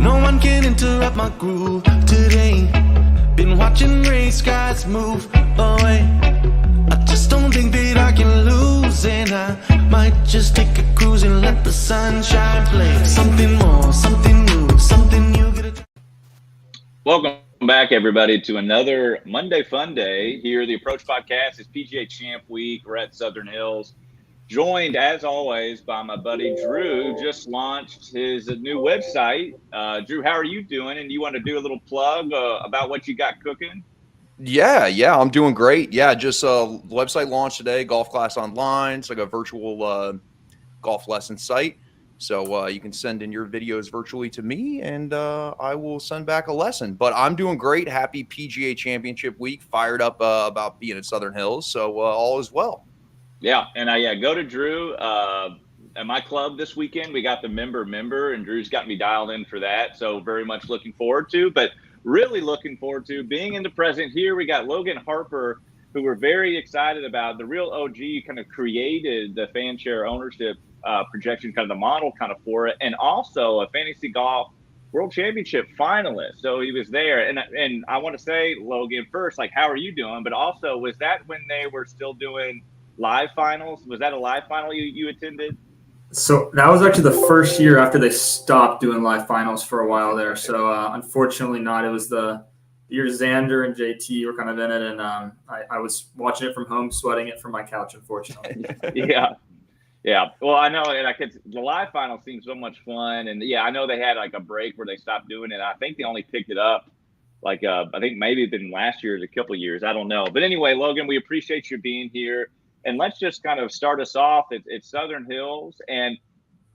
No one can interrupt my groove today. Been watching race guys move away. I just don't think that I can lose, and I might just take a cruise and let the sunshine play. Something more, something new, something new. Welcome back, everybody, to another Monday Fun Day. Here, the Approach Podcast is PGA Champ Week. We're at Southern Hills. Joined, as always, by my buddy Drew. Just launched his new website. Drew, how are you doing? And you want to do a little plug about what you got cooking? Yeah, I'm doing great. Yeah, just website launched today, Golf Class Online. It's like a virtual golf lesson site. So you can send in your videos virtually to me, and I will send back a lesson. But I'm doing great. Happy PGA Championship Week. Fired up about being at Southern Hills. So all is well. Yeah, and go to Drew. At my club this weekend, we got the member, and Drew's got me dialed in for that. So very much looking forward to, but really looking forward to being in the present here. We got Logan Harper, who we're very excited about. The real OG kind of created the FanShare ownership projection, kind of the model kind of for it, and also a fantasy golf world championship finalist. So he was there. And I want to say, Logan, first, like, how are you doing? But also, was that when they were still doing live finals? Was that a live final you attended? So that was actually the first year after they stopped doing live finals for a while there. So unfortunately not. It was the year Xander and JT were kind of in it, and I was watching it from home, sweating it from my couch, unfortunately. Yeah. Well, I know, and the live final seems so much fun, and I know they had like a break where they stopped doing it. I think they only picked it up I think maybe been last year, a couple of years. I don't know, but anyway, Logan, we appreciate you being here. And let's just kind of start us off at Southern Hills. And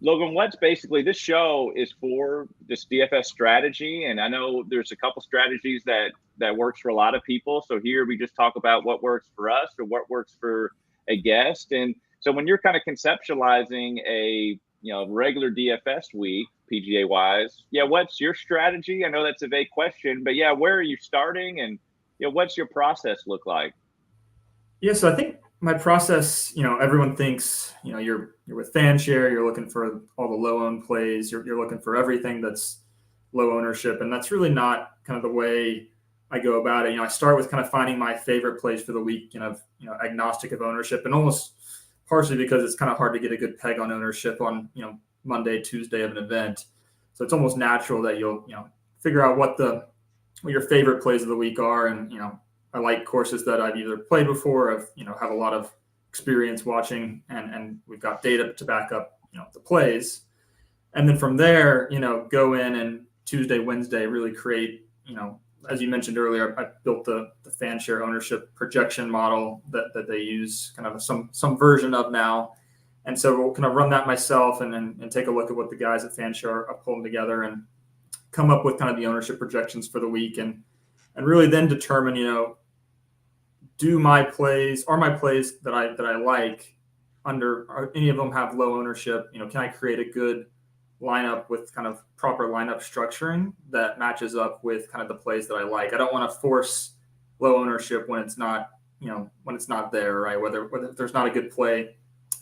Logan, what's basically this show is for this DFS strategy. And I know there's a couple strategies that works for a lot of people. So here we just talk about what works for us or what works for a guest. And so when you're kind of conceptualizing a regular DFS week, PGA wise, what's your strategy? I know that's a vague question, but where are you starting, and what's your process look like? Yeah, so I think my process, everyone thinks, you're with FanShare, you're looking for all the low owned plays, you're looking for everything that's low ownership, and that's really not kind of the way I go about it. I start with kind of finding my favorite plays for the week, agnostic of ownership, and almost partially because it's kind of hard to get a good peg on ownership on, Monday, Tuesday of an event. So it's almost natural that you'll, figure out what your favorite plays of the week are. And, I like courses that I've either played before, have a lot of experience watching, and we've got data to back up, the plays. And then from there, go in and Tuesday, Wednesday, really create, as you mentioned earlier, I built the FanShare ownership projection model that they use kind of some version of now. And so we'll kind of run that myself and take a look at what the guys at FanShare are pulling together and come up with kind of the ownership projections for the week, and really then determine, do my plays that I like are any of them have low ownership? Can I create a good lineup with kind of proper lineup structuring that matches up with kind of the plays that I like? I don't want to force low ownership when it's not, when it's not there, right? Whether there's not a good play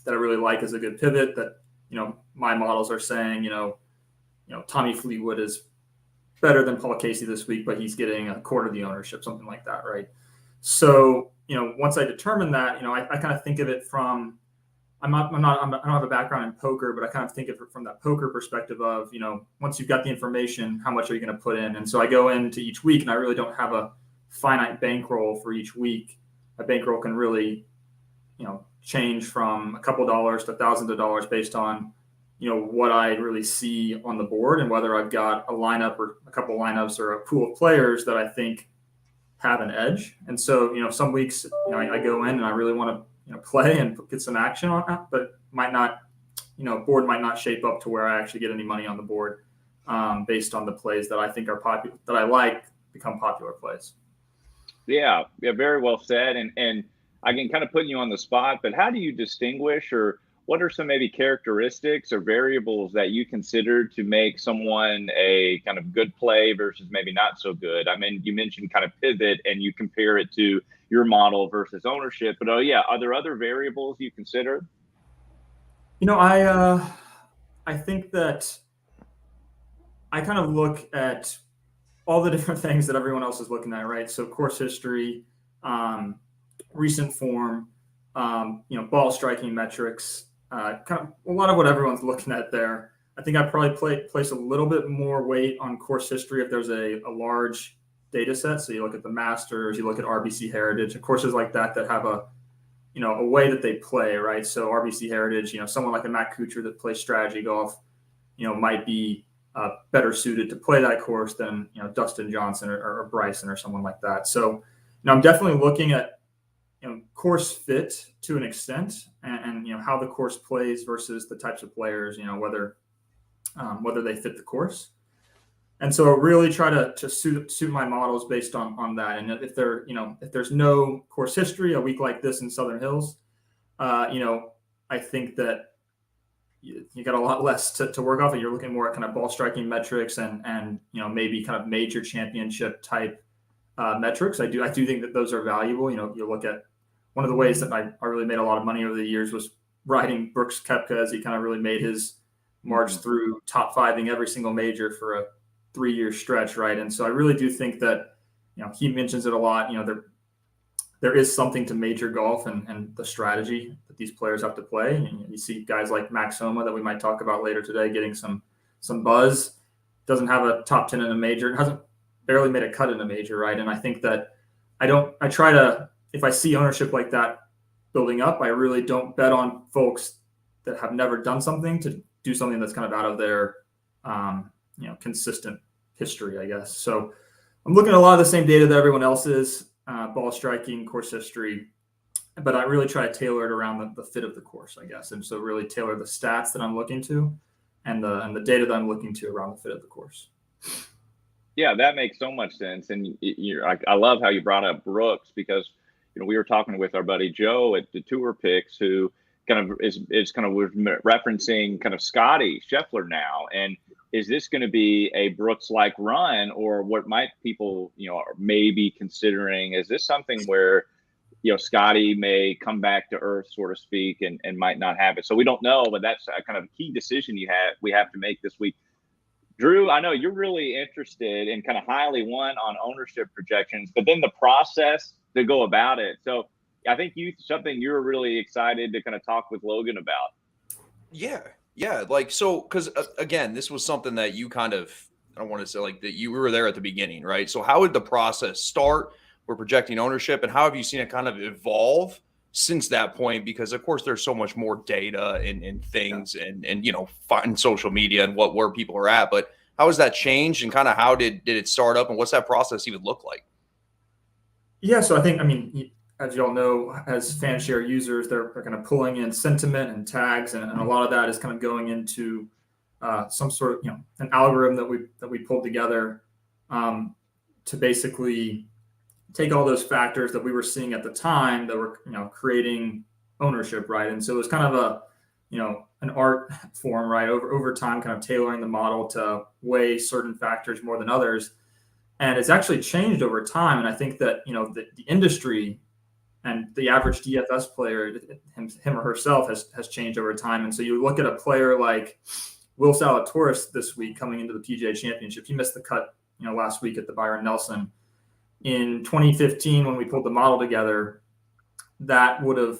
that I really like as a good pivot that, my models are saying, Tommy Fleetwood is better than Paul Casey this week, but he's getting a quarter of the ownership, something like that, right? So, once I determine that, I kind of think of it from, I don't have a background in poker, but I kind of think of it from that poker perspective of, once you've got the information, how much are you going to put in? And so I go into each week, and I really don't have a finite bankroll for each week. A bankroll can really, change from a couple dollars to thousands of dollars based on, what I really see on the board and whether I've got a lineup or a couple lineups or a pool of players that I think have an edge. And so, some weeks, I go in and I really want to, play and get some action on that, but might not, board might not shape up to where I actually get any money on the board based on the plays that I think are popular, that I like, become popular plays. Yeah, very well said. And I can kind of put you on the spot, but how do you distinguish, or what are some maybe characteristics or variables that you consider to make someone a kind of good play versus maybe not so good? I mean, you mentioned kind of pivot and you compare it to your model versus ownership, but are there other variables you consider? I think that I kind of look at all the different things that everyone else is looking at, right? So course history, recent form, ball striking metrics, kind of a lot of what everyone's looking at there. I think I'd probably place a little bit more weight on course history if there's a large data set. So you look at the Masters, you look at RBC Heritage, and courses like that have a way that they play, right? So RBC Heritage, someone like a Matt Kuchar that plays strategy golf, might be better suited to play that course than Dustin Johnson or Bryson or someone like that. So I'm definitely looking at course fit to an extent, and how the course plays versus the types of players, whether they fit the course. And so really try to suit my models based on that. And if there's no course history, a week like this in Southern Hills, I think that you got a lot less to work off, and you're looking more at kind of ball striking metrics and maybe kind of major championship type metrics. I do think that those are valuable. You look at one of the ways that I really made a lot of money over the years was riding Brooks Koepka as he kind of really made his march through top fiving every single major for a 3-year stretch, right? And so I really do think that he mentions it a lot. There is something to major golf and the strategy that these players have to play. And you see guys like Max Homa that we might talk about later today getting some buzz. Doesn't have a top 10 in a major. Hasn't barely made a cut in a major, right? And I think that I try to, if I see ownership like that building up, I really don't bet on folks that have never done something to do something that's kind of out of their consistent history, I guess. So I'm looking at a lot of the same data that everyone else is, ball striking, course history, but I really try to tailor it around the fit of the course, I guess. And so really tailor the stats that I'm looking to and the data that I'm looking to around the fit of the course. Yeah, that makes so much sense. And I love how you brought up Brooks, because we were talking with our buddy Joe at the Tour Picks, who kind of is kind of referencing kind of Scotty Scheffler now. And is this going to be a Brooks-like run, or what might people are maybe considering? Is this something where Scotty may come back to earth, so to speak, and might not have it? So we don't know, but that's a kind of key decision we have to make this week. Drew, I know you're really interested in kind of highly on ownership projections, but then the process to go about it. So I think something you're really excited to kind of talk with Logan about. Yeah. Like, so, because again, this was something that you kind of, I don't want to say like that you were there at the beginning, right? So how would the process start? We're projecting ownership, and how have you seen it kind of evolve since that point? Because of course there's so much more data and things and find social media and where people are at, but how has that changed, and kind of how did it start up, and what's that process even look like? Yeah. So I think, as you all know, as FanShare users, they're kind of pulling in sentiment and tags, and a lot of that is kind of going into some sort of an algorithm that we pulled together to basically take all those factors that we were seeing at the time that were creating ownership, right? And so it was kind of an art form, right? Over time, kind of tailoring the model to weigh certain factors more than others, and it's actually changed over time. And I think that the industry and the average DFS player, him or herself, has changed over time. And so you look at a player like Will Zalatoris this week coming into the PGA Championship. He missed the cut, last week at the Byron Nelson. In 2015, when we pulled the model together, that would have,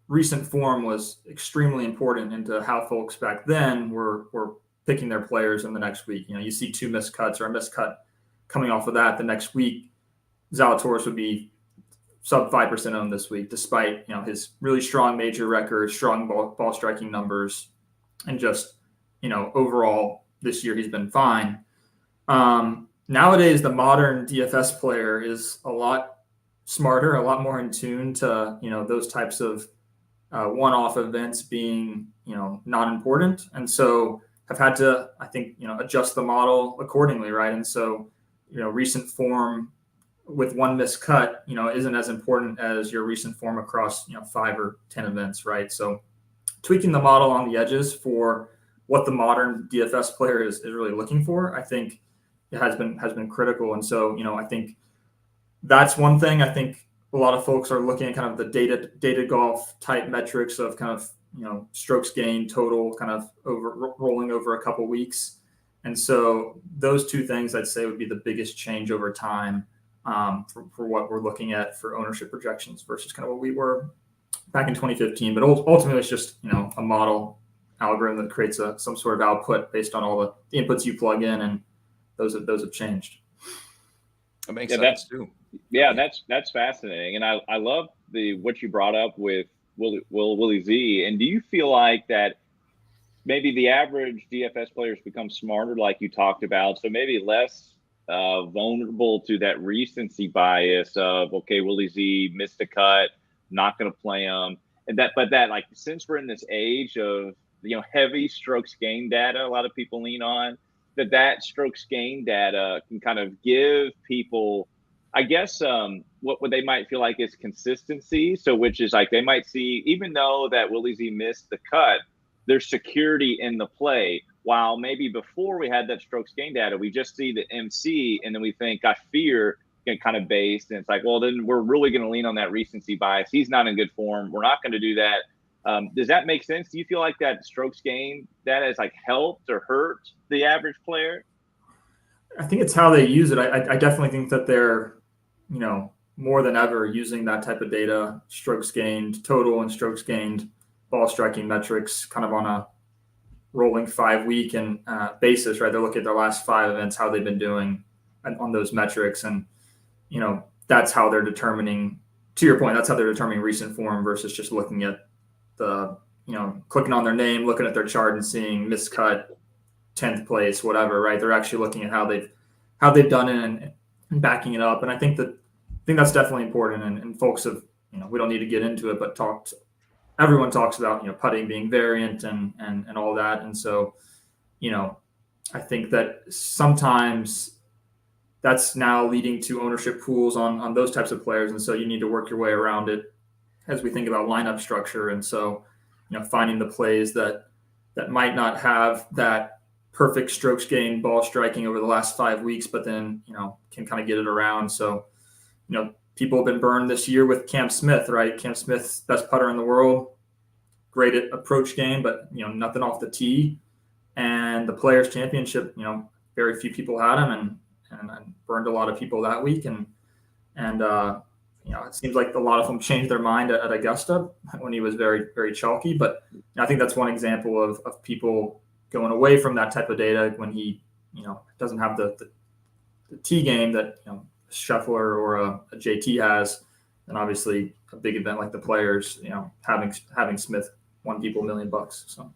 recent form was extremely important into how folks back then were picking their players in the next week. You see 2 missed cuts or a missed cut coming off of that the next week. Zalatoris would be sub 5% owned this week, despite his really strong major record, strong ball striking numbers, and just overall this year he's been fine. Nowadays, the modern DFS player is a lot smarter, a lot more in tune to those types of one-off events being not important, and so have had to, I think, adjust the model accordingly, right? And so recent form with 1 missed cut, isn't as important as your recent form across 5 or 10 events, right? So tweaking the model on the edges for what the modern DFS player is really looking for, I think it has been critical. And so I think that's one thing. I think a lot of folks are looking at kind of the data golf type metrics of kind of strokes gained total kind of rolling over a couple weeks. And so those two things I'd say would be the biggest change over time for what we're looking at for ownership projections versus kind of what we were back in 2015. But ultimately, it's just a model algorithm that creates some sort of output based on all the inputs you plug in, and those have changed. That makes sense too. Yeah, that's fascinating, and I love what you brought up with Willie Z. And do you feel like that maybe the average DFS players become smarter, like you talked about, so maybe less vulnerable to that recency bias of, okay, Willie Z missed a cut, not going to play him, but like, since we're in this age of heavy strokes gain data, a lot of people lean on that strokes gain data can kind of give people, I guess, what they might feel like is consistency. So, which is like they might see, even though that Willie Z missed the cut, there's security in the play. While maybe before we had that strokes gain data, we just see the MC and then we think, I fear, kind of based. And it's like, well, then we're really going to lean on that recency bias. He's not in good form. We're not going to do that. Does that make sense? Do you feel like that strokes gain data has like helped or hurt the average player? I think it's how they use it. I definitely think that they're, more than ever using that type of data, strokes gained total and strokes gained ball striking metrics, kind of on a rolling 5-week and basis, right? They're looking at their last 5 events, how they've been doing on those metrics. And, that's how they're determining, to your point, that's how they're determining recent form versus just looking at the, clicking on their name, looking at their chart and seeing miscut, 10th place, whatever, right? They're actually looking at how they've done it and backing it up. And I think that's definitely important. And folks have, we don't need to get into it, but everyone talks about, putting being variant and all that. And so, I think that sometimes that's now leading to ownership pools on those types of players. And so you need to work your way around it as we think about lineup structure. And so, finding the plays that might not have that perfect strokes gained ball striking over the last 5 weeks, but then, can kind of get it around. So, people have been burned this year with Cam Smith, right? Cam Smith's best putter in the world, great at approach game, but, nothing off the tee. And the Players Championship, very few people had him and burned a lot of people that week. And it seems like a lot of them changed their mind at Augusta when he was very, very chalky. But I think that's one example of people going away from that type of data when he, doesn't have the tee game that, Scheffler or a JT has. And obviously a big event like the Players, having Smith won people $1 million. So.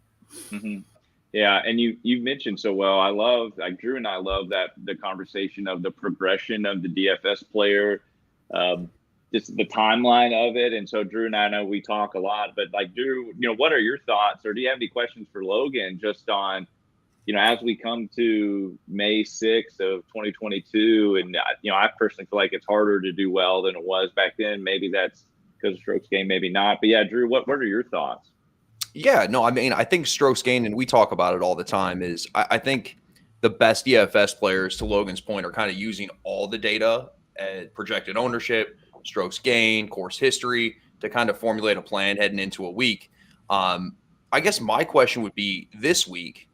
Mm-hmm. Yeah, and you mentioned so well. I love, like Drew and I love that the conversation of the progression of the DFS player, just the timeline of it. And so Drew and I know we talk a lot, but like Drew, what are your thoughts, or do you have any questions for Logan just on, as we come to May 6th of 2022, and I personally feel like it's harder to do well than it was back then. Maybe that's because of strokes gained, maybe not. But yeah, Drew, what are your thoughts? Yeah, no, I mean, I think strokes gained, and we talk about it all the time, is I think the best DFS players, to Logan's point, are kind of using all the data, projected ownership, strokes gained, course history, to kind of formulate a plan heading into a week. I guess my question would be, this week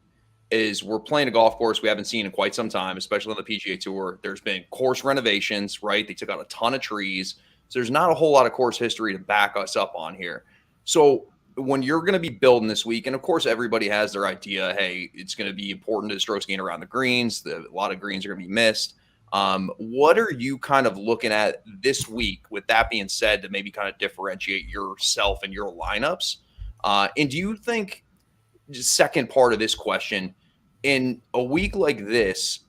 is we're playing a golf course we haven't seen in quite some time, especially on the PGA Tour. There's been course renovations, right? They took out a ton of trees. So there's not a whole lot of course history to back us up on here. So when you're going to be building this week, and of course everybody has their idea, hey, it's going to be important to strokes gain around the greens. A lot of greens are going to be missed. What are you kind of looking at this week, with that being said, to maybe kind of differentiate yourself and your lineups? And do you think, second part of this question, in a week like this,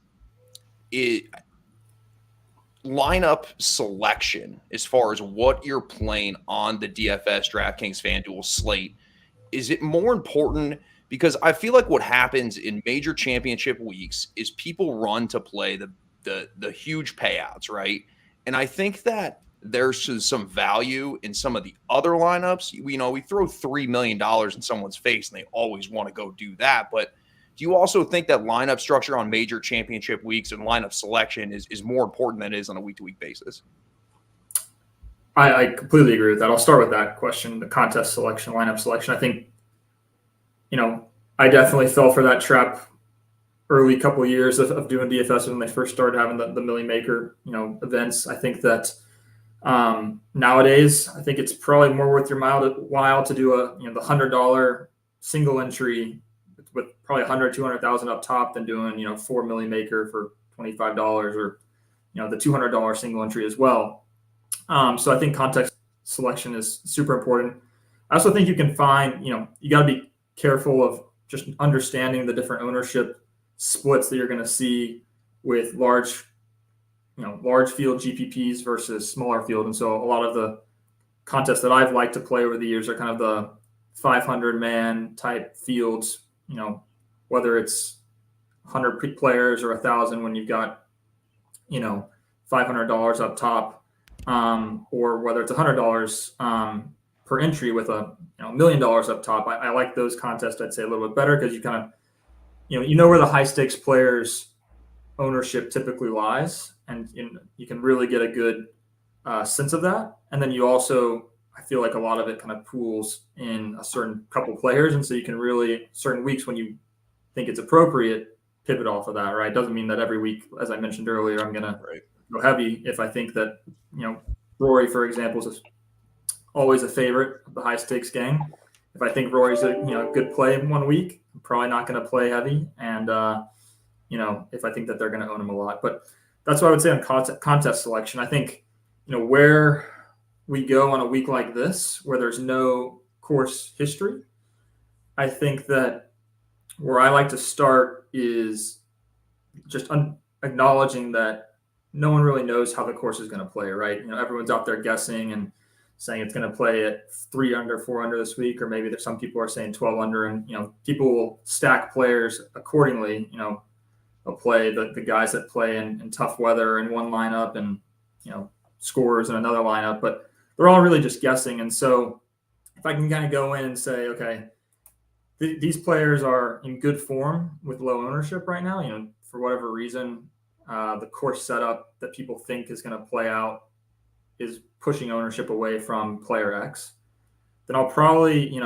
lineup selection, as far as what you're playing on the DFS DraftKings FanDuel slate, is it more important? Because I feel like what happens in major championship weeks is people run to play the huge payouts, right? And I think that there's some value in some of the other lineups. We throw $3 million in someone's face and they always want to go do that. But do you also think that lineup structure on major championship weeks and lineup selection is more important than it is on a week-to-week basis? I completely agree with that. I'll start with that question, the contest selection, lineup selection. I think, I definitely fell for that trap early couple of years of doing DFS when they first started having the Millie Maker, events. I think that nowadays, I think it's probably more worth your while to do the $100 single entry with probably 100, 200,000 up top than doing, 4 Millie Maker for $25 or, the $200 single entry as well. So I think context selection is super important. I also think you can find, you got to be careful of just understanding the different ownership splits that you're going to see with large field GPPs versus smaller field. And so a lot of the contests that I've liked to play over the years are kind of the 500 man type fields, whether it's 100 players or 1,000 when you've got, $500 up top, or whether it's $100 per entry with $1 million up top. I like those contests, I'd say, a little bit better because you kind of, where the high stakes players ownership typically lies, and you can really get a good sense of that. And then you also, I feel like a lot of it kind of pools in a certain couple players, and so you can really, certain weeks when you think it's appropriate, pivot off of that, right? Doesn't mean that every week, as I mentioned earlier, I'm going to go heavy. If I think that, Rory, for example, is always a favorite of the high stakes gang. If I think Rory's a good play in 1 week, I'm probably not going to play heavy. And, if I think that they're going to own him a lot. But that's what I would say on contest selection. I think, where we go on a week like this, where there's no course history, I think that where I like to start is just acknowledging that no one really knows how the course is going to play, right? Everyone's out there guessing and saying it's going to play at 3 under, 4 under this week, or maybe there's some people are saying 12 under, and people will stack players accordingly. They'll play the guys that play in tough weather in one lineup and scores in another lineup, but they're all really just guessing. And so if I can kind of go in and say, okay, these players are in good form with low ownership right now, for whatever reason, the course setup that people think is going to play out is pushing ownership away from player X, then I'll probably,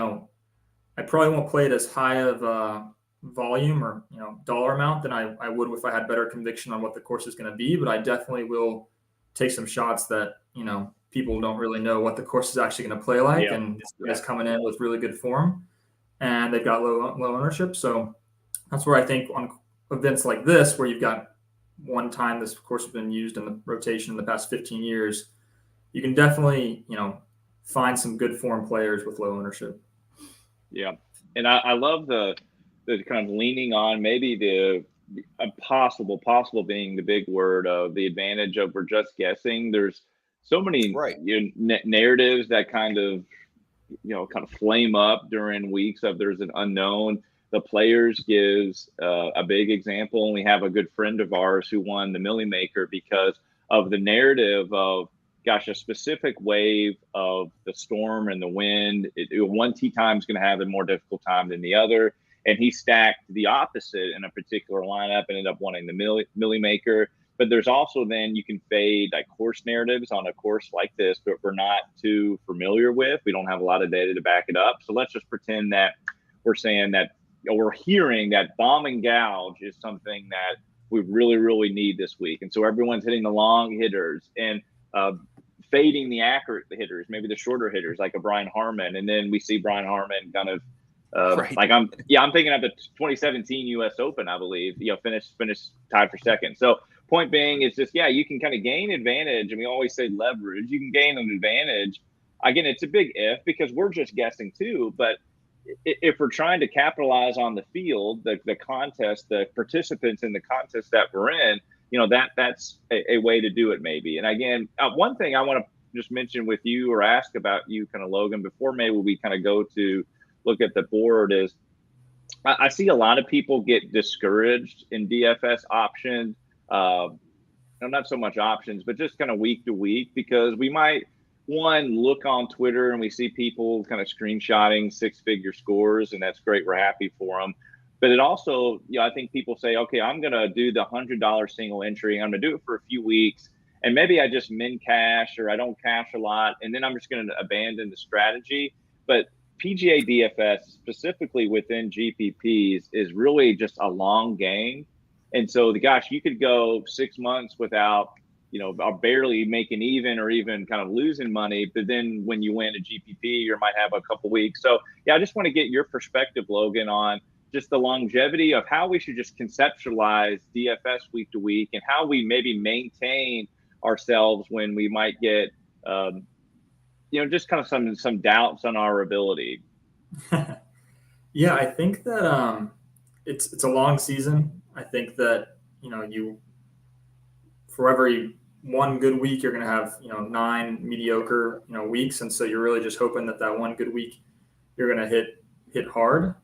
I probably won't play it as high of volume or, dollar amount than I would if I had better conviction on what the course is going to be. But I definitely will take some shots that, people don't really know what the course is actually going to play like. Yeah. And this guy's coming in with really good form and they've got low ownership. So that's where I think on events like this, where you've got one time this course has been used in the rotation in the past 15 years, you can definitely, find some good form players with low ownership. Yeah. And I love the kind of leaning on maybe the possible being the big word of the advantage over just guessing. There's so many narratives that kind of flame up during weeks of there's an unknown. The Players gives a big example, and we have a good friend of ours who won the Millie Maker because of the narrative of, a specific wave of the storm and the wind. One tee time is going to have a more difficult time than the other, and he stacked the opposite in a particular lineup and ended up winning the Millie Maker. But there's also then you can fade like course narratives on a course like this, but we're not too familiar with. We don't have a lot of data to back it up. So let's just pretend that we're saying that, we're hearing that bomb and gouge is something that we really, really need this week. And so everyone's hitting the long hitters and fading the accurate hitters, maybe the shorter hitters like a Brian Harman. And then we see Brian Harman kind of I'm thinking of the 2017 US Open, I believe, finished tied for second. So point being is just, you can kind of gain advantage. And we always say leverage. You can gain an advantage. Again, it's a big if because we're just guessing too. But if we're trying to capitalize on the field, the contest, the participants in the contest that we're in, that's a way to do it maybe. And again, one thing I want to just mention with you or ask about you kind of, Logan, before maybe we kind of go to look at the board is I see a lot of people get discouraged in DFS options. Not so much options, but just kind of week to week, because we might look on Twitter and we see people kind of screenshotting 6-figure scores, and that's great. We're happy for them. But it also, I think people say, okay, I'm going to do the $100 single entry. I'm going to do it for a few weeks. And maybe I just min cash or I don't cash a lot. And then I'm just going to abandon the strategy. But PGA DFS, specifically within GPPs, is really just a long game. And so, gosh, you could go 6 months without, barely making even or even kind of losing money. But then when you win a GPP, you might have a couple weeks. So, yeah, I just want to get your perspective, Logan, on just the longevity of how we should just conceptualize DFS week to week and how we maybe maintain ourselves when we might get, just kind of some doubts on our ability. Yeah, I think that it's a long season. I think that you for every one good week you're going to have 9 mediocre weeks, and so you're really just hoping that one good week you're going to hit hard.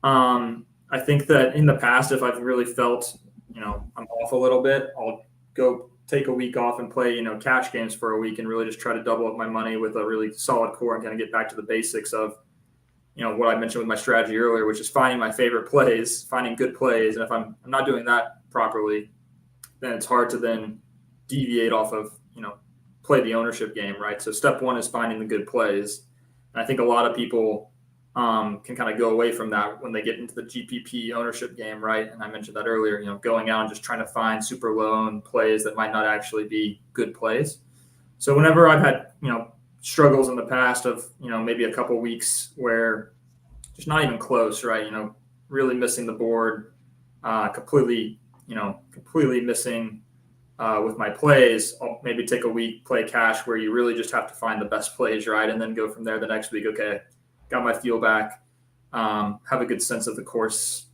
I think that in the past, if I've really felt I'm off a little bit, I'll go take a week off and play cash games for a week and really just try to double up my money with a really solid core and kind of get back to the basics of what I mentioned with my strategy earlier, which is finding my favorite plays, finding good plays. And if I'm not doing that properly, then it's hard to then deviate off of, play the ownership game, right? So step one is finding the good plays. And I think a lot of people can kind of go away from that when they get into the GPP ownership game, right? And I mentioned that earlier, going out and just trying to find super low owned plays that might not actually be good plays. So whenever I've had, struggles in the past of, maybe a couple weeks where just not even close, right? Really missing the board, completely missing with my plays. I'll maybe take a week, play cash where you really just have to find the best plays, right? And then go from there the next week. Okay, got my feel back, have a good sense of the course,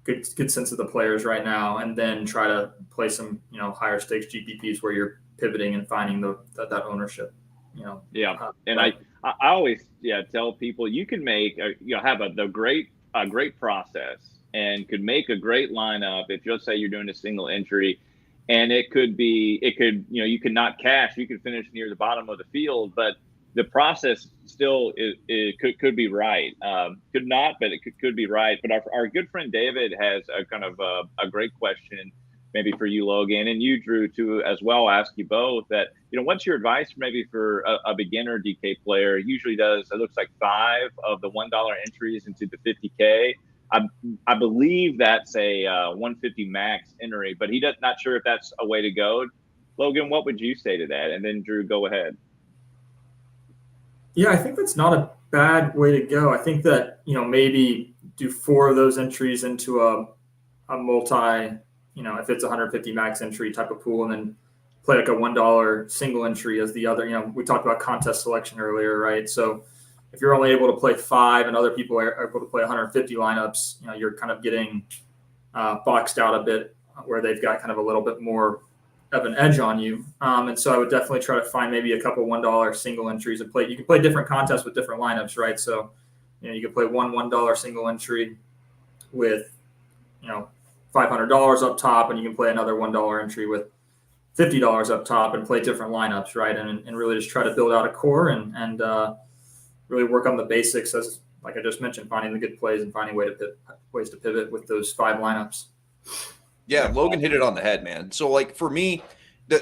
good sense of the players right now, and then try to play some, higher stakes GPPs where you're pivoting and finding that ownership. And I always tell people you can make have a great process and could make a great lineup if you'll say you're doing a single entry, and you could not cash, you could finish near the bottom of the field, but the process still could be right. Could not, but it could be right. But our good friend David has a kind of a great question, maybe for you, Logan, and you, Drew, too, as well. Ask you both that, what's your advice maybe for a beginner DK player? Usually does, it looks like 5 of the $1 entries into the 50K. I believe that's a 150 max entry, but not sure if that's a way to go. Logan, what would you say to that? And then Drew, go ahead. Yeah, I think that's not a bad way to go. I think that, maybe do 4 of those entries into a multi, if it's 150 max entry type of pool, and then play like a $1 single entry as the other. We talked about contest selection earlier, right? So if you're only able to play 5 and other people are able to play 150 lineups, you're kind of getting boxed out a bit where they've got kind of a little bit more of an edge on you. And so I would definitely try to find maybe a couple $1 single entries and play. You can play different contests with different lineups, right? So, you can play one $1 single entry with, $500 up top, and you can play another $1 entry with $50 up top and play different lineups, right? And really just try to build out a core and really work on the basics, as like I just mentioned, finding the good plays and finding ways to pivot with those 5 lineups. Yeah, Logan hit it on the head, man. So, like, for me,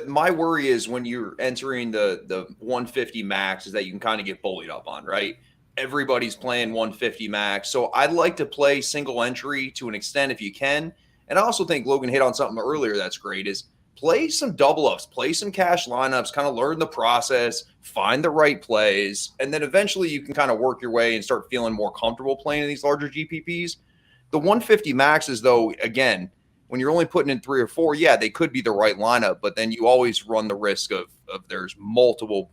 my worry is when you're entering the 150 max is that you can kind of get bullied up on, right? Everybody's playing 150 max. So I'd like to play single entry to an extent if you can. And I also think Logan hit on something earlier that's great is play some double ups, play some cash lineups, kind of learn the process, find the right plays, and then eventually you can kind of work your way and start feeling more comfortable playing in these larger GPPs. The 150 maxes, though, again, when you're only putting in 3 or 4, yeah, they could be the right lineup, but then you always run the risk of there's multiple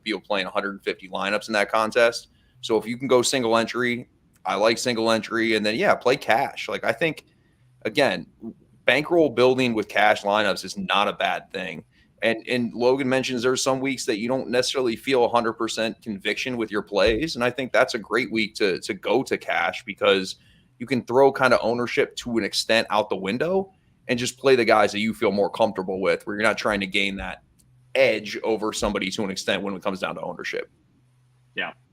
people playing 150 lineups in that contest. So if you can go single entry, I like single entry, and then, yeah, play cash. Like, I think, again, bankroll building with cash lineups is not a bad thing. And Logan mentions there's some weeks that you don't necessarily feel 100% conviction with your plays, and I think that's a great week to go to cash because you can throw kind of ownership to an extent out the window and just play the guys that you feel more comfortable with, where you're not trying to gain that edge over somebody to an extent when it comes down to ownership.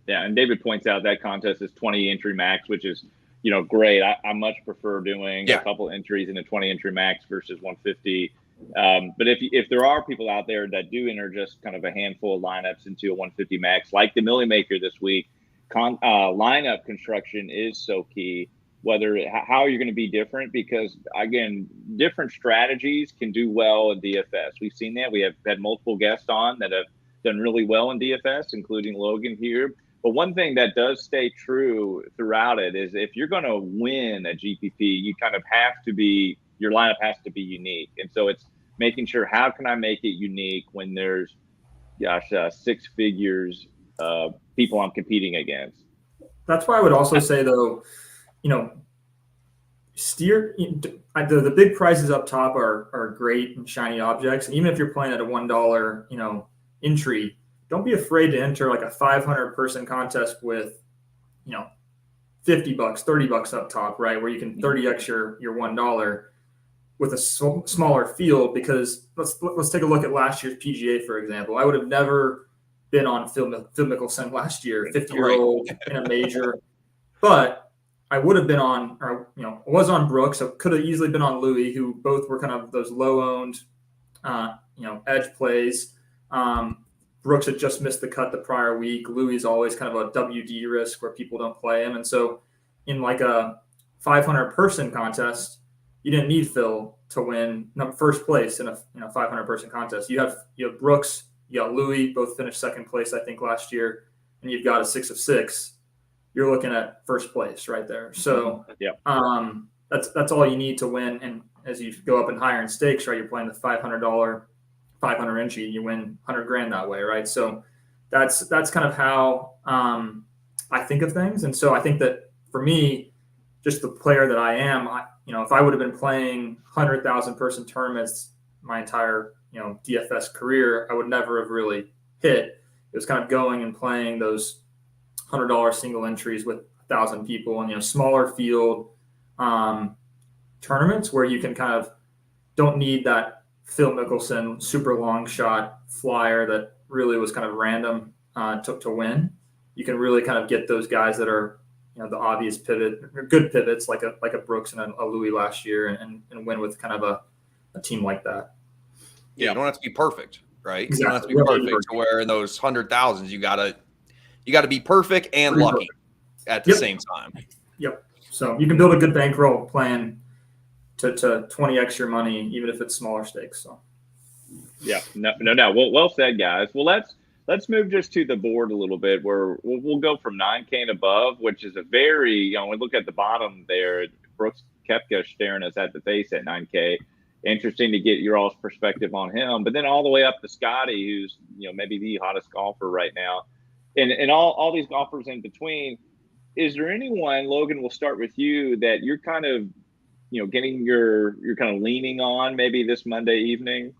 Yeah. And David points out that contest is 20 entry max, which is, great. I much prefer doing a couple entries in a 20 entry max versus 150. But if there are people out there that do enter just kind of a handful of lineups into a 150 max, like the Millie Maker this week, lineup construction is so key. how you're going to be different, because again, different strategies can do well in DFS. We've seen that. We have had multiple guests on that have done really well in DFS, including Logan here. But one thing that does stay true throughout it is if you're going to win a GPP, you kind of have to be, your lineup has to be unique. And so it's making sure, how can I make it unique when there's, six figures of people I'm competing against? That's why I would also say, though, the big prices up top are great and shiny objects. And even if you're playing at a $1, entry, don't be afraid to enter like a 500 person contest with, $50, $30 up top, right? Where you can 30x your $1 with a smaller field, because let's take a look at last year's PGA, for example. I would have never been on Phil Mickelson last year, 50-year-old in a major, but I would have been on, was on Brooks. So could have easily been on Louis, who both were kind of those low-owned, edge plays. Brooks had just missed the cut the prior week. Louis is always kind of a WD risk where people don't play him. And so in like a 500-person contest, you didn't need Phil to win first place in a 500-person contest. You have Brooks, you got Louis, both finished second place, I think, last year, and you've got a 6 of 6. You're looking at first place right there. So that's all you need to win. And as you go up in higher in stakes, right, you're playing the $500 500 entry, you win $100,000 that way, right? So that's kind of how I think of things. And so I think that for me, just the player that I am, if I would have been playing 100,000 person tournaments my entire DFS career, I would never have really hit. It was kind of going and playing those $100 single entries with 1,000 people and smaller field tournaments where you can kind of don't need that Phil Mickelson super long shot flyer that really was kind of random to win. You can really kind of get those guys that are the obvious good pivots like a Brooks and a Louis last year and win with kind of a team like that. Yeah, you don't have to be perfect, right? Exactly. You don't have to be perfect to where in those 100,000s you gotta be perfect and lucky at the same time. Yep. So you can build a good bankroll plan to 20x your money, even if it's smaller stakes. So yeah, no. Well said, guys. Well, let's move just to the board a little bit, where we'll go from 9K and above, which is a very, we look at the bottom there, Brooks Koepka staring us at the face at 9K. Interesting to get your all's perspective on him, but then all the way up to Scotty, who's maybe the hottest golfer right now, and all these golfers in between. Is there anyone, Logan, we'll start with you, that you're kind of getting you're kind of leaning on maybe this Monday evening?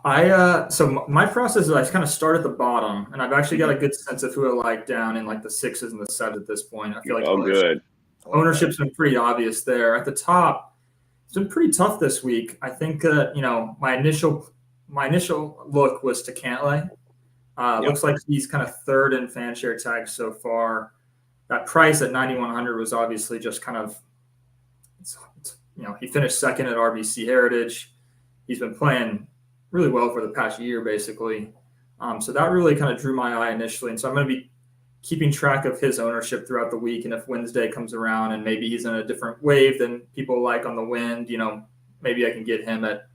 So my process is I kind of start at the bottom, and I've actually got a good sense of who I like down in like the 6s and the 7s at this point. I feel like good. Ownership's been pretty obvious there. At the top, it's been pretty tough this week. I think my initial look was to Cantlay. Looks like he's kind of third in FanShare tags so far. That price at 9,100 was obviously just kind of, he finished second at RBC Heritage. He's been playing really well for the past year, basically. So that really kind of drew my eye initially. And so I'm going to be keeping track of his ownership throughout the week. And if Wednesday comes around and maybe he's in a different wave than people like on the wind, maybe I can get him at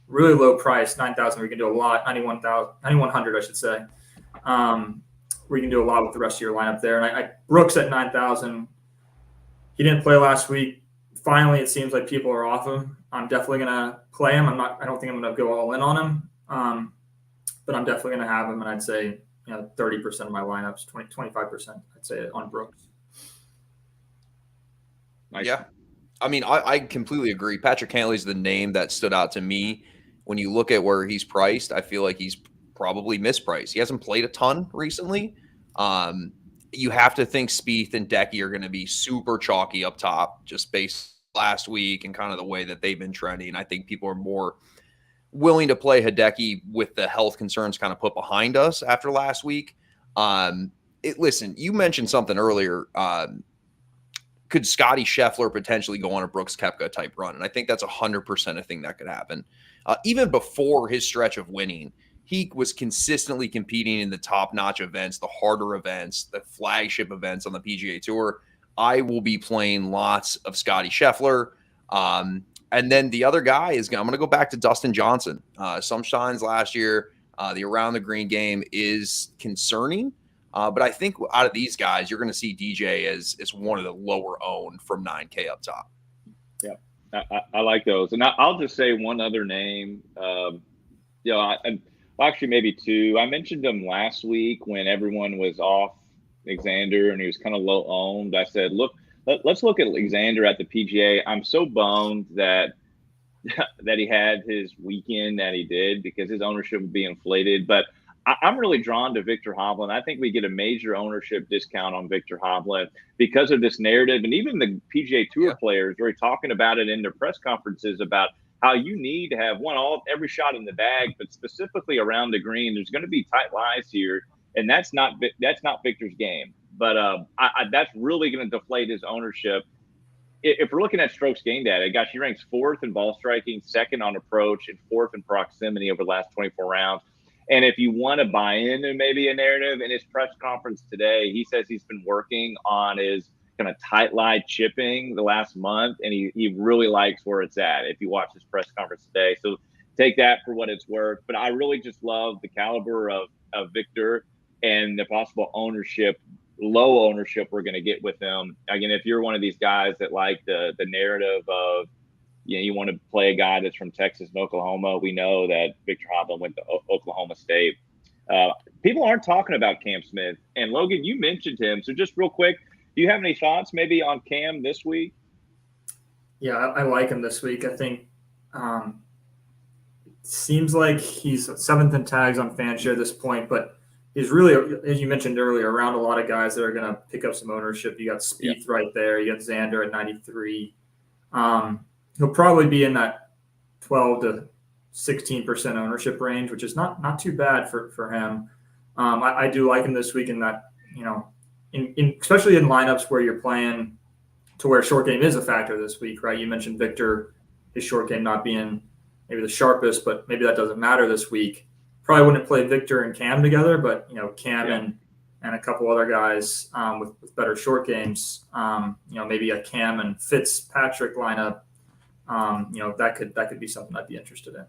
really low price, 9,000. We can do a lot, 9,100, I should say. Where you can do a lot with the rest of your lineup there. And Brooks at 9,000. He didn't play last week. Finally, it seems like people are off him. I'm definitely going to play him. I don't think I'm going to go all in on him. But I'm definitely going to have him. And I'd say, 30% of my lineups, 25%, I'd say on Brooks. Nice. Yeah. I mean, I completely agree. Patrick Cantlay's the name that stood out to me. When you look at where he's priced, I feel like he's probably mispriced. He hasn't played a ton recently. You have to think Spieth and Decky are going to be super chalky up top, just based last week and kind of the way that they've been trending. I think people are more willing to play Hideki with the health concerns kind of put behind us after last week. Listen, you mentioned something earlier. Could Scotty Scheffler potentially go on a Brooks Koepka type run? And I think that's 100% a thing that could happen. Even before his stretch of winning, he was consistently competing in the top-notch events, the harder events, the flagship events on the PGA Tour. I will be playing lots of Scotty Scheffler. And then the other guy is I'm going to go back to Dustin Johnson. Some shines last year. The around the green game is concerning. But I think out of these guys, you're going to see DJ as one of the lower owned from 9K up top. Yeah, I like those. And I'll just say one other name. Actually maybe two. I mentioned him last week when everyone was off Xander and he was kind of low owned. I said, look, let's look at Xander at the PGA. I'm so bummed that he had his weekend that he did because his ownership would be inflated. But I'm really drawn to Victor Hovland. I think we get a major ownership discount on Victor Hovland because of this narrative. And even the PGA Tour players were talking about it in their press conferences about how you need to have every shot in the bag, but specifically around the green. There's going to be tight lies here, and that's not Victor's game. But that's really going to deflate his ownership. If we're looking at strokes gained data, gosh, he ranks 4th in ball striking, 2nd on approach, and 4th in proximity over the last 24 rounds. And if you want to buy into maybe a narrative, in his press conference today, he says he's been working on his kind of tight lie chipping the last month, and he really likes where it's at if you watch his press conference today. So take that for what it's worth. But I really just love the caliber of Victor and the possible low ownership we're going to get with him. Again, if you're one of these guys that like the narrative of, you want to play a guy that's from Texas and Oklahoma, we know that Victor Hovland went to Oklahoma State. People aren't talking about Cam Smith. And Logan, you mentioned him. So just real quick, do you have any thoughts maybe on Cam this week? Yeah, I like him this week. I think it seems like he's 7th in tags on FanShare at this point, but he's really, as you mentioned earlier, around a lot of guys that are going to pick up some ownership. You got Spieth right there. You got Xander at 93. He'll probably be in that 12 to 16% ownership range, which is not too bad for him. I do like him this week in that, especially in lineups where you're playing to where short game is a factor this week, right? You mentioned Victor, his short game not being maybe the sharpest, but maybe that doesn't matter this week. Probably wouldn't play Victor and Cam together, but Cam and a couple other guys with better short games. Maybe a Cam and Fitzpatrick lineup. That could be something I'd be interested in.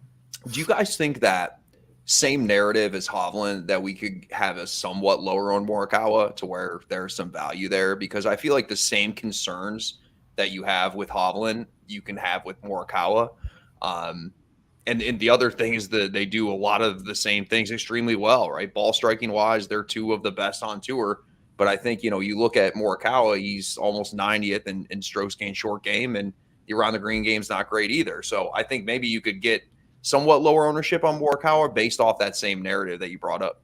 Do you guys think that same narrative as Hovland, that we could have a somewhat lower on Morikawa to where there's some value there? Because I feel like the same concerns that you have with Hovland, you can have with Morikawa. And the other thing is that they do a lot of the same things extremely well, right? Ball striking wise, they're 2 of the best on tour. But I think, you look at Morikawa, he's almost 90th in strokes gained short game, and the around the green game's not great either. So I think maybe you could get somewhat lower ownership on Morikawa based off that same narrative that you brought up.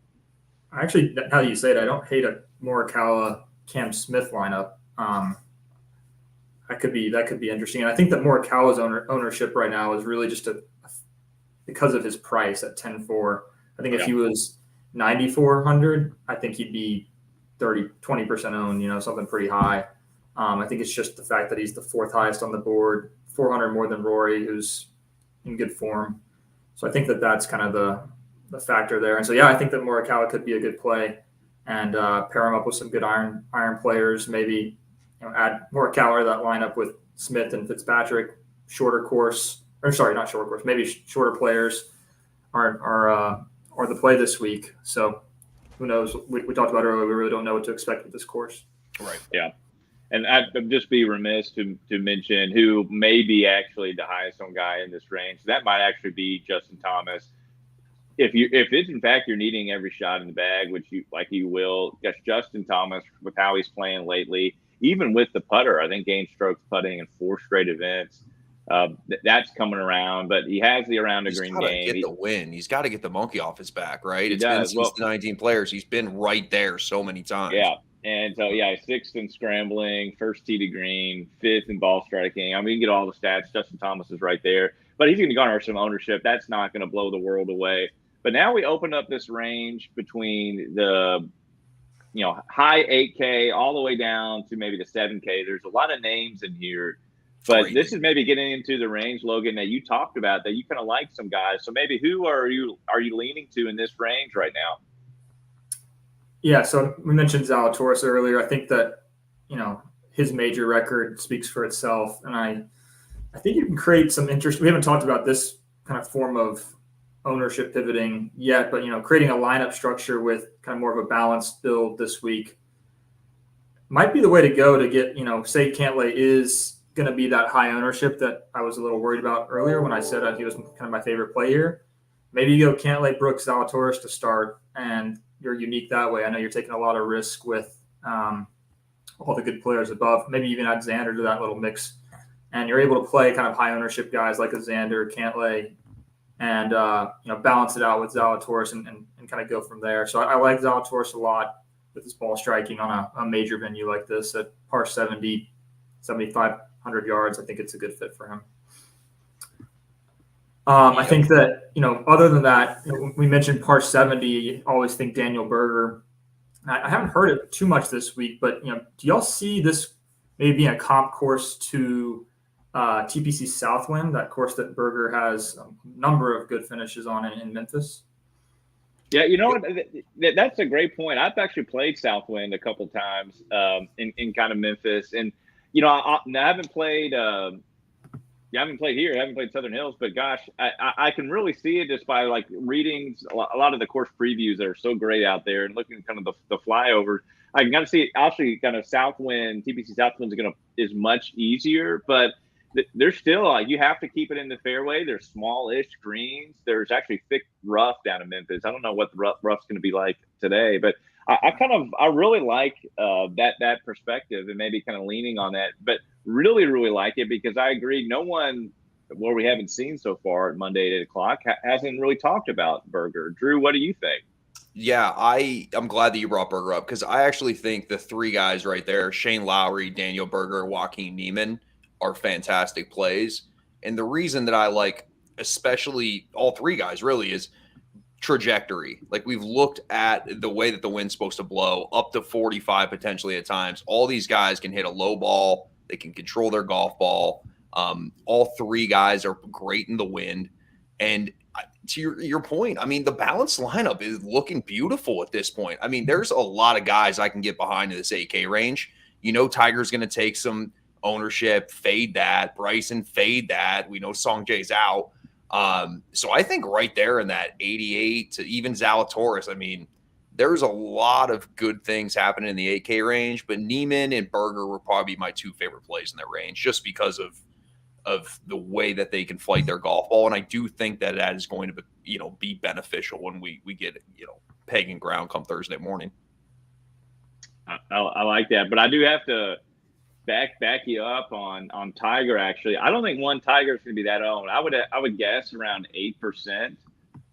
Actually, now that you say it, I don't hate a Morikawa Cam Smith lineup. That could be interesting. And I think that Morikawa's ownership right now is really just because of his price at 10.4. I think if he was 9,400, I think he'd be 20% owned, something pretty high. I think it's just the fact that he's the 4th highest on the board, 400 more than Rory, who's in good form. So I think that's kind of the factor there. And so, I think that Morikawa could be a good play, and pair him up with some good iron players. Maybe add Morikawa to that lineup with Smith and Fitzpatrick. Shorter course, or sorry, not short course. Maybe shorter players are the play this week. So who knows? We talked about earlier. We really don't know what to expect with this course. Right. Yeah. And I'd just be remiss to mention who may be actually the highest owned guy in this range. That might actually be Justin Thomas. If it's in fact you're needing every shot in the bag, which you will, yes, Justin Thomas, with how he's playing lately, even with the putter, I think gained strokes putting in 4 straight events. That's coming around, but he has the around the green game. Get the win. He's got to get the monkey off his back, right? It's been since the 19 players. He's been right there so many times. Yeah. And so, 6th in scrambling, 1st tee to green, 5th in ball striking. I mean, you get all the stats. Justin Thomas is right there. But he's going to garner some ownership. That's not going to blow the world away. But now we open up this range between the, high 8K all the way down to maybe the 7K. There's a lot of names in here. But this is maybe getting into the range, Logan, that you talked about, that you kind of like some guys. So maybe who are you leaning to in this range right now? Yeah, so we mentioned Zalatoris earlier. I think that, his major record speaks for itself. And I think you can create some interest. We haven't talked about this kind of form of ownership pivoting yet, but creating a lineup structure with kind of more of a balanced build this week might be the way to go to get, say Cantlay is going to be that high ownership that I was a little worried about earlier when I said that he was kind of my favorite play here. Maybe you go Cantlay, Brooks, Zalatoris to start, and you're unique that way. I know you're taking a lot of risk with all the good players above. Maybe even add Xander to that little mix, and you're able to play kind of high ownership guys like a Xander, Cantlay, and balance it out with Zalatoris and kind of go from there. So I like Zalatoris a lot with his ball striking on a major venue like this at par 70, 7,500 yards. I think it's a good fit for him. I think that, other than that, we mentioned par 70, you always think Daniel Berger. I haven't heard it too much this week, but, do y'all see this maybe being a comp course to TPC Southwind, that course that Berger has a number of good finishes on in Memphis? Yeah, you know what? That's a great point. I've actually played Southwind a couple times in kind of Memphis, and I haven't played. I haven't played here. I haven't played Southern Hills, but gosh, I can really see it just by like reading a lot of the course previews that are so great out there and looking at kind of the flyovers. I can kind of see actually kind of Southwind, TPC Southwind is much easier, but there's still you have to keep it in the fairway. There's small-ish greens. There's actually thick rough down in Memphis. I don't know what the rough's going to be like today, but I really like that perspective and maybe kind of leaning on that, but really, really like it because I agree. No one where we haven't seen so far at Monday at 8 o'clock hasn't really talked about Berger. Drew, what do you think? Yeah, I'm glad that you brought Berger up because I actually think the three guys right there, Shane Lowry, Daniel Berger, Joaquin Niemann, are fantastic plays. And the reason that I like especially all three guys really is trajectory. Like we've looked at the way that the wind's supposed to blow up to 45 potentially at times. All these guys can hit a low ball. They can control their golf ball. All three guys are great in the wind. And to your point, I mean, the balanced lineup is looking beautiful at this point. I mean, there's a lot of guys I can get behind in this 8K range. Tiger's going to take some ownership, fade that. Bryson, fade that. We know Song Jae's out. So I think right there in that 88 to even Zalatoris, I mean, there's a lot of good things happening in the 8K range, but Niemann and Berger were probably my two favorite plays in that range just because of the way that they can flight their golf ball. And I do think that is going to be beneficial when we get, pegging ground come Thursday morning. I like that, but I do have to back you up on Tiger. Actually, I don't think Tiger is going to be that owned. I would guess around 8%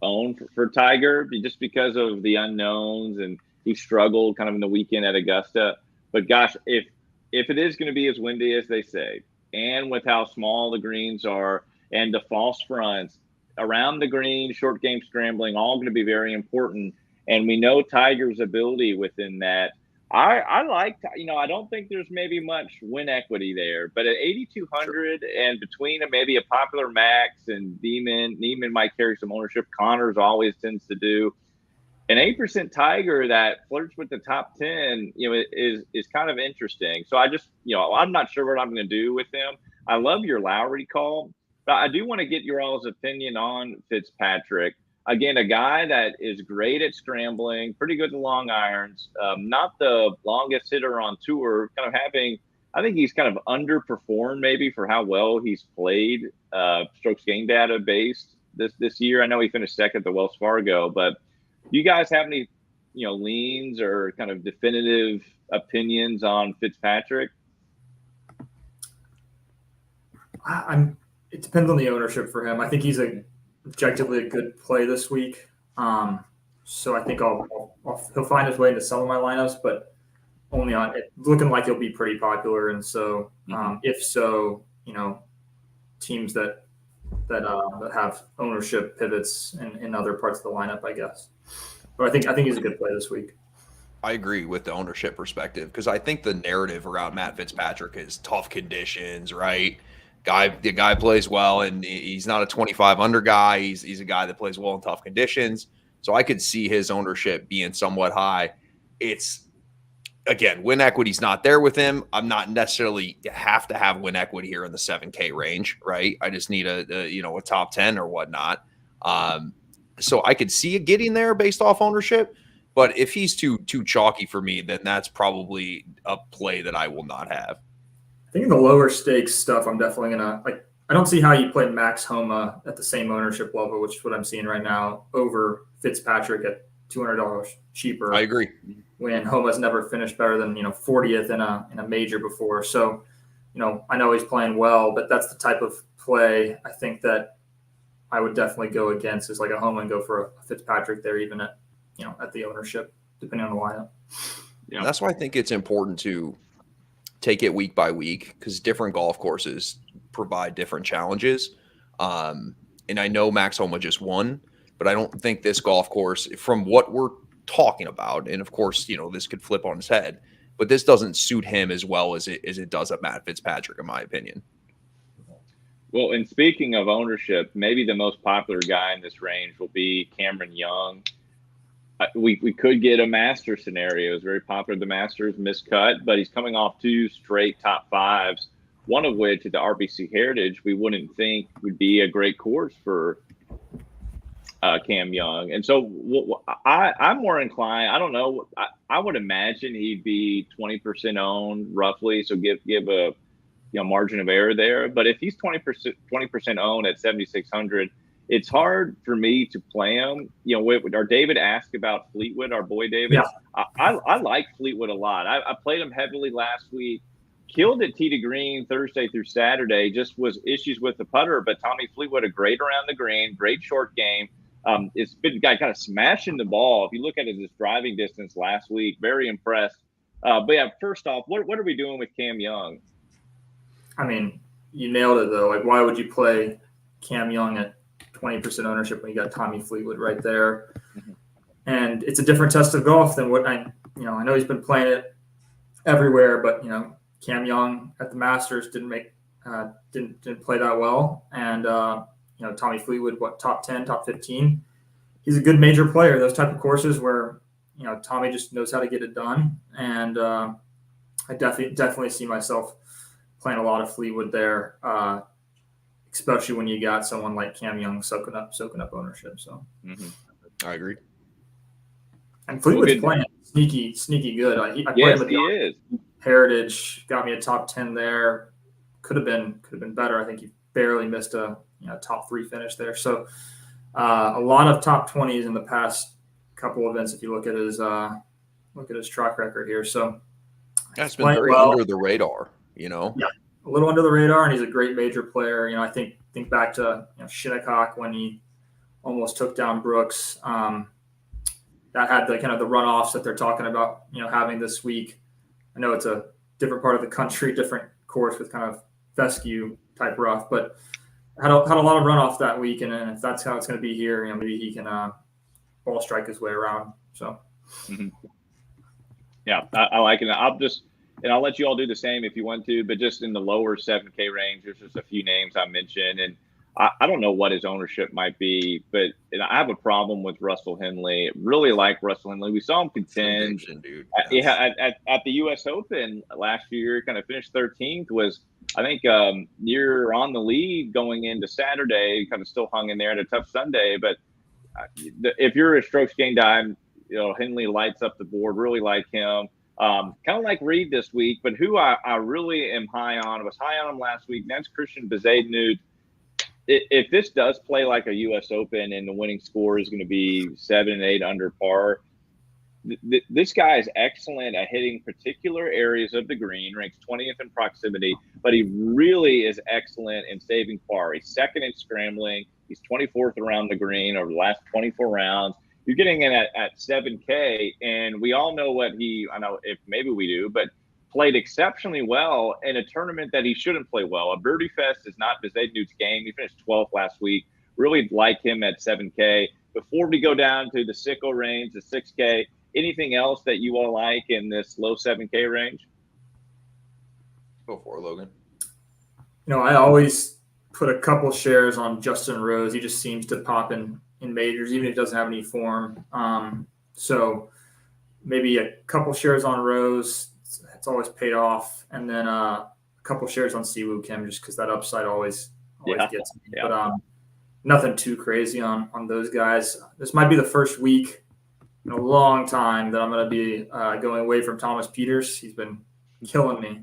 owned for Tiger, just because of the unknowns, and he struggled kind of in the weekend at Augusta. But gosh, if it is going to be as windy as they say, and with how small the greens are and the false fronts around the green, short game scrambling, all going to be very important. And we know Tiger's ability within that. I like, I don't think there's maybe much win equity there, but at 8,200 and between maybe a popular Max and Neiman might carry some ownership. Connors always tends to do. An 8% Tiger that flirts with the top 10, is kind of interesting. So I just, I'm not sure what I'm going to do with him. I love your Lowry call, but I do want to get your all's opinion on Fitzpatrick. Again, a guy that is great at scrambling, pretty good to long irons, not the longest hitter on tour, I think he's kind of underperformed maybe for how well he's played, strokes gain data based this year. I know he finished second at the Wells Fargo, but do you guys have any, leans or kind of definitive opinions on Fitzpatrick? It depends on the ownership for him. I think he's objectively a good play this week. So I think he'll find his way into some of my lineups, but only on it looking like he'll be pretty popular. And so, if so, teams that have ownership pivots in other parts of the lineup, I guess. But I think he's a good play this week. I agree with the ownership perspective because I think the narrative around Matt Fitzpatrick is tough conditions, right? The guy plays well, and he's not a 25 under guy. He's a guy that plays well in tough conditions. So I could see his ownership being somewhat high. It's again, win equity's not there with him. I'm not necessarily have to have win equity here in the 7K range, right? I just need a top 10 or whatnot. So I could see it getting there based off ownership, but if he's too chalky for me, then that's probably a play that I will not have. I think in the lower stakes stuff, I'm definitely gonna I don't see how you play Max Homa at the same ownership level, which is what I'm seeing right now, over Fitzpatrick at $200 cheaper. I agree. When Homa's never finished better than 40th in a major before. So, I know he's playing well, but that's the type of play I think that I would definitely go against, is like a Homa and go for a Fitzpatrick there, even at at the ownership, depending on the lineup. Yeah, that's why I think it's important to take it week by week, because different golf courses provide different challenges. And I know Max Homa just won, but I don't think this golf course, from what we're talking about, and of course, this could flip on his head, but this doesn't suit him as well as it does at Matt Fitzpatrick, in my opinion. Well, and speaking of ownership, maybe the most popular guy in this range will be Cameron Young. We could get a Masters scenario. It's very popular. The Masters miscut, but he's coming off 2 straight top 5s, one of which at the RBC Heritage we wouldn't think would be a great course for Cam Young. And so I'm more inclined. I don't know. I would imagine he'd be 20% owned roughly. So give a margin of error there. But if he's 20% owned at 7,600. It's hard for me to play him. Our David asked about Fleetwood, our boy David. Yeah. I like Fleetwood a lot. I played him heavily last week. Killed at tee to green Thursday through Saturday. Just was issues with the putter. But Tommy Fleetwood, a great around the green, great short game. It's been a guy kind of smashing the ball. If you look at his driving distance last week, very impressed. But yeah, first off, what are we doing with Cam Young? I mean, you nailed it though. Like, why would you play Cam Young at 20% ownership when you got Tommy Fleetwood right there? Mm-hmm. And it's a different test of golf than what I know he's been playing it everywhere, but Cam Young at the Masters didn't play that well. And Tommy Fleetwood, top 10, top 15. He's a good major player. Those type of courses where Tommy just knows how to get it done. And I definitely see myself playing a lot of Fleetwood there. Especially when you got someone like Cam Young soaking up ownership. So I agree. And Fleetwood's playing sneaky good. I yes, he is. Heritage got me a top 10 there. Could have been better. I think he barely missed a top 3 finish there. So a lot of top 20s in the past couple events. If you look at his track record here, so it's been very under the radar. Yeah. A little under the radar, and he's a great major player. I think back to Shinnecock when he almost took down Brooks. That had the kind of the runoffs that they're talking about, having this week. I know it's a different part of the country, different course with kind of fescue type rough, but had a lot of runoff that week. And if that's how it's going to be here, maybe he can ball strike his way around. So, yeah, I like it. I'll let you all do the same if you want to, but just in the lower 7K range, there's just a few names I mentioned. And I don't know what his ownership might be, but I have a problem with Russell Henley. Really like Russell Henley. We saw him contend at the U.S. Open last year, kind of finished 13th, was, I think, near on the lead going into Saturday, kind of still hung in there at a tough Sunday. But if you're a strokes gained guy, Henley lights up the board, really like him. Kind of like Reed this week, but who I really am high on, I was high on him last week, and that's Christian Bezuidenhout. If this does play like a U.S. Open and the winning score is going to be 7 and 8 under par, this guy is excellent at hitting particular areas of the green, ranks 20th in proximity, but he really is excellent in saving par. He's second in scrambling. He's 24th around the green over the last 24 rounds. You're getting in at 7K, and we all know I know if maybe we do, but played exceptionally well in a tournament that he shouldn't play well. A Birdie Fest is not Bezuidenhout's game. He finished 12th last week. Really like him at 7K. Before we go down to the sicko range, the 6K, anything else that you all like in this low 7K range? Go for it, Logan. I always put a couple shares on Justin Rose. He just seems to pop in majors, even if he doesn't have any form. So maybe a couple shares on Rose. It's always paid off, and then a couple shares on Siwoo Kim just because that upside always gets me. Yeah. But nothing too crazy on those guys. This might be the first week in a long time that I'm going to be going away from Thomas Peters. He's been killing me.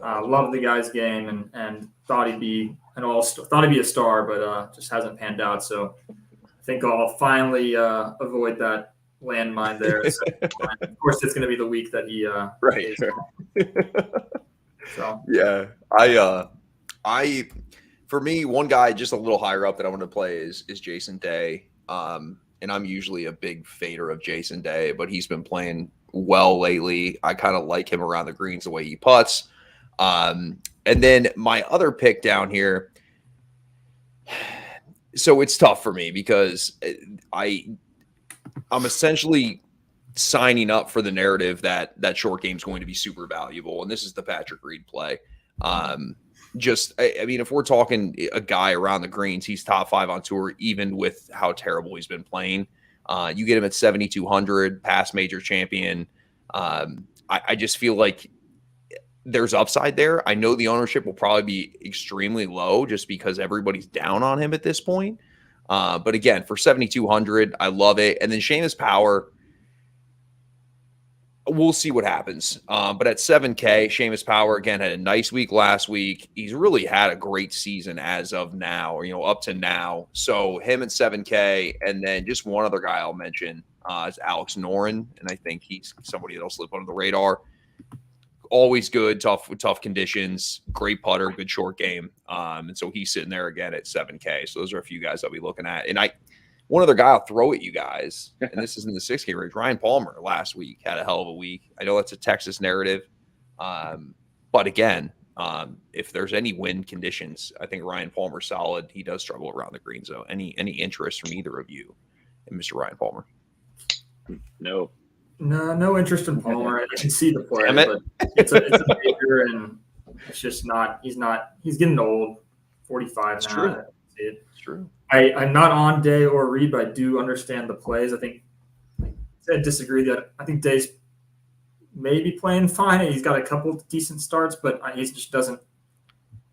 Love the guy's game and thought he'd be thought he'd be a star, but just hasn't panned out. So I think I'll finally avoid that landmine there. Of course, it's going to be the week that he right. So yeah, I for me, one guy just a little higher up that I want to play is Jason Day. And I'm usually a big fader of Jason Day, but he's been playing well lately. I kind of like him around the greens, the way he putts. And then my other pick down here. So it's tough for me because I'm essentially signing up for the narrative that short game is going to be super valuable. And this is the Patrick Reed play. I mean, if we're talking a guy around the greens, he's top 5 on tour, even with how terrible he's been playing. You get him at 7,200, past major champion. I just feel like there's upside there. I know the ownership will probably be extremely low just because everybody's down on him at this point. But again, for 7,200, I love it. And then Seamus Power, we'll see what happens. But at 7K, Seamus Power, again, had a nice week last week. He's really had a great season as of now, or, up to now. So him at 7K, and then just one other guy I'll mention is Alex Noren, and I think he's somebody that'll slip under the radar. Always good, tough conditions, great putter, good short game. And so he's sitting there again at 7K. So those are a few guys I'll be looking at. And one other guy I'll throw at you guys, and this is in the 6K range. Ryan Palmer last week had a hell of a week. I know that's a Texas narrative. But again, if there's any wind conditions, I think Ryan Palmer's solid. He does struggle around the green zone. Any interest from either of you in Mr. Ryan Palmer? No interest in Palmer. I can see the play, but it's a major, and it's just not. He's getting old. 45 it's now. True. It's true. I'm not on Day or Reed, but I do understand the plays. I think I disagree that I think Day's maybe playing fine. He's got a couple decent starts, but he just doesn't.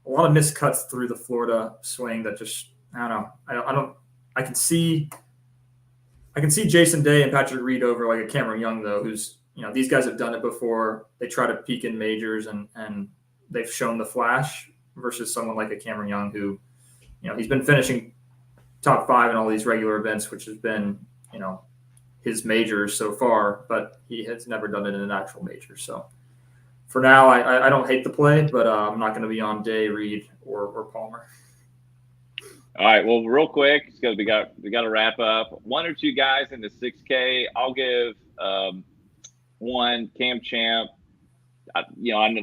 A lot of miscuts through the Florida swing that just I don't know. I can see Jason Day and Patrick Reed over like a Cameron Young though, who's these guys have done it before. They try to peak in majors and they've shown the flash versus someone like a Cameron Young who, he's been finishing top 5 in all these regular events, which has been, his majors so far, but he has never done it in an actual major. So for now, I don't hate the play, but I'm not going to be on Day, Reed, or Palmer. All right. Well, real quick, because we got to wrap up. One or two guys in the 6K. I'll give one Cam Champ. I'm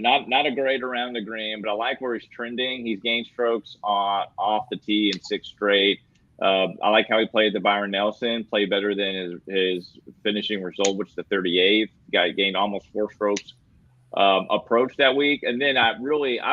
not a great around the green, but I like where he's trending. He's gained strokes off the tee in 6 straight. I like how he played the Byron Nelson. Played better than his finishing result, which is the 38th. Guy gained almost 4 strokes approach that week. And then I've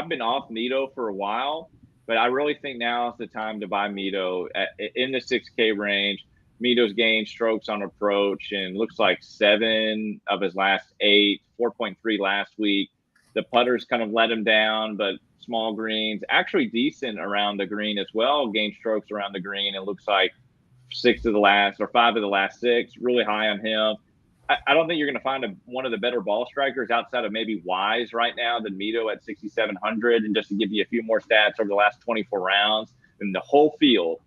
been off Mito for a while. But I really think now is the time to buy Mito in the 6K range. Mito's gained strokes on approach and looks like 7 of his last 8, 4.3 last week. The putters kind of let him down, but small greens, actually decent around the green as well. Gained strokes around the green. It looks like 5 of the last 6. Really high on him. I don't think you're going to find one of the better ball strikers outside of maybe Wise right now than Mito at 6,700. And just to give you a few more stats over the last 24 rounds, in the whole field,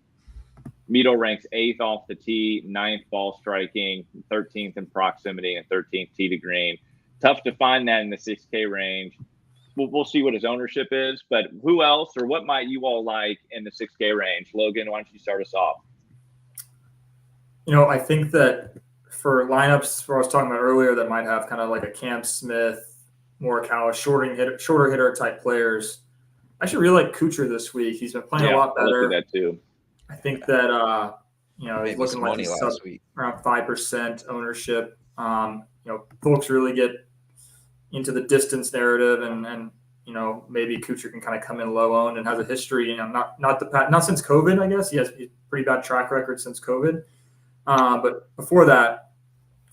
Mito ranks 8th off the tee, 9th ball striking, 13th in proximity, and 13th tee to green. Tough to find that in the 6K range. We'll see what his ownership is, but who else or what might you all like in the 6K range? Logan, why don't you start us off? I think that for lineups where I was talking about earlier that might have kind of like a Cam Smith, Morikawa, shorter hitter type players, I actually really like Kuchar this week. He's been playing a lot better. I looked at that too. I think that he's looking like he's last week. Around 5% ownership. Folks really get into the distance narrative, and maybe Kuchar can kind of come in low owned and has a history. Not since COVID, I guess. He has a pretty bad track record since COVID. But before that,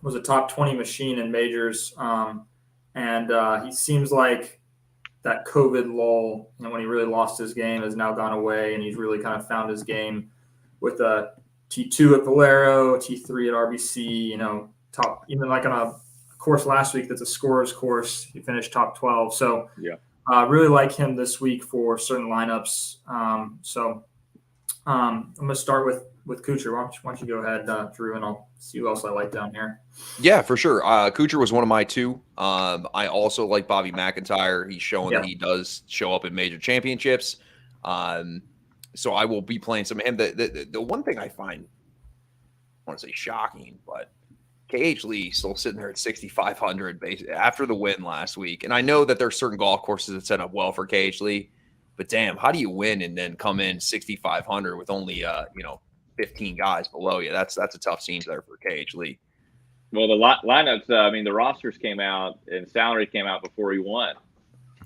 was a top 20 machine in majors. And he seems like that COVID lull, when he really lost his game, has now gone away, and he's really kind of found his game with a T2 at Valero, T3 at RBC, top, even like on a course last week that's a scorer's course, he finished top 12. So really like him this week for certain lineups. I'm going to start with Kuchar. Why don't you go ahead, Drew, and I'll see who else I like down here. Yeah, for sure. Kuchar was one of my two. I also like Bobby McIntyre. He's showing that he does show up in major championships. So I will be playing some of him. The one thing I find, I want to say shocking, but KH Lee still sitting there at 6,500 after the win last week. And I know that there's certain golf courses that set up well for KH Lee, but damn, how do you win and then come in 6,500 with only 15 guys below you? That's a tough scene there for KH Lee. Well, the lineups, the rosters came out and salary came out before he won.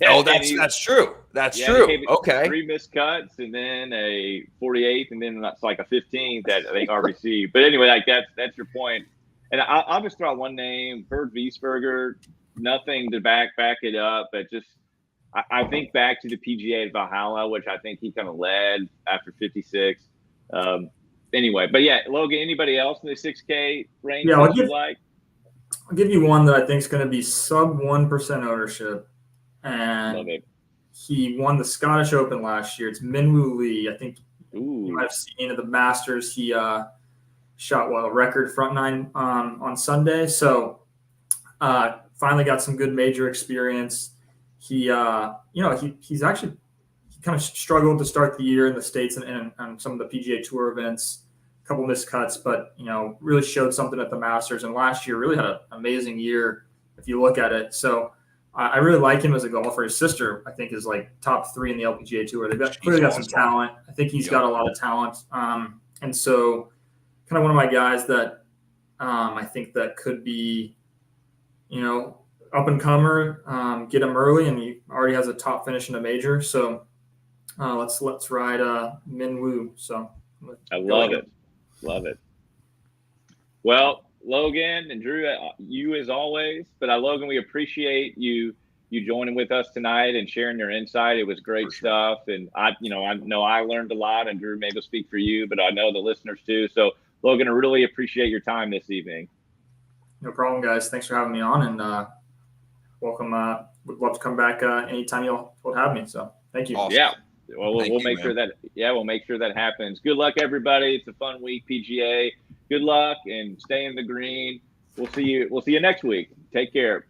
Oh, that's true. That's true. Okay. 3 missed cuts and then a 48th and then that's like a 15th at I think RBC. But anyway, like that's your point. And I'll just throw out one name, Bert Wiesberger. Nothing to back it up, but just I think back to the PGA at Valhalla, which I think he kind of led after 56. Anyway, but yeah, Logan, anybody else in the 6K range I'll give you one that I think is going to be sub 1% ownership. And he won the Scottish Open last year. It's Minwoo Lee. I think you might have seen at the Masters. He shot a record front nine on Sunday. So finally got some good major experience. He's actually kind of struggled to start the year in the States and some of the PGA Tour events, a couple missed cuts, but really showed something at the Masters. And last year really had an amazing year if you look at it. So I really like him as a golfer. His sister, I think, is like top 3 in the LPGA Tour. They've clearly got some talent. I think he's got a lot of talent. And so kind of one of my guys that I think that could be, up and comer, get him early, and he already has a top finish in a major. So let's ride Minwoo. So I love it. Love it. Well, Logan and Drew, you as always, but Logan, we appreciate you joining with us tonight and sharing your insight. It was great stuff. And I know I learned a lot, and Drew, maybe will speak for you, but I know the listeners too. So Logan, I really appreciate your time this evening. No problem, guys. Thanks for having me on, and welcome. Would love to come back anytime you'll have me. So thank you. Awesome. Yeah. Well, we'll make sure that happens. Good luck, everybody. It's a fun week, PGA. Good luck and stay in the green. We'll see you next week. Take care.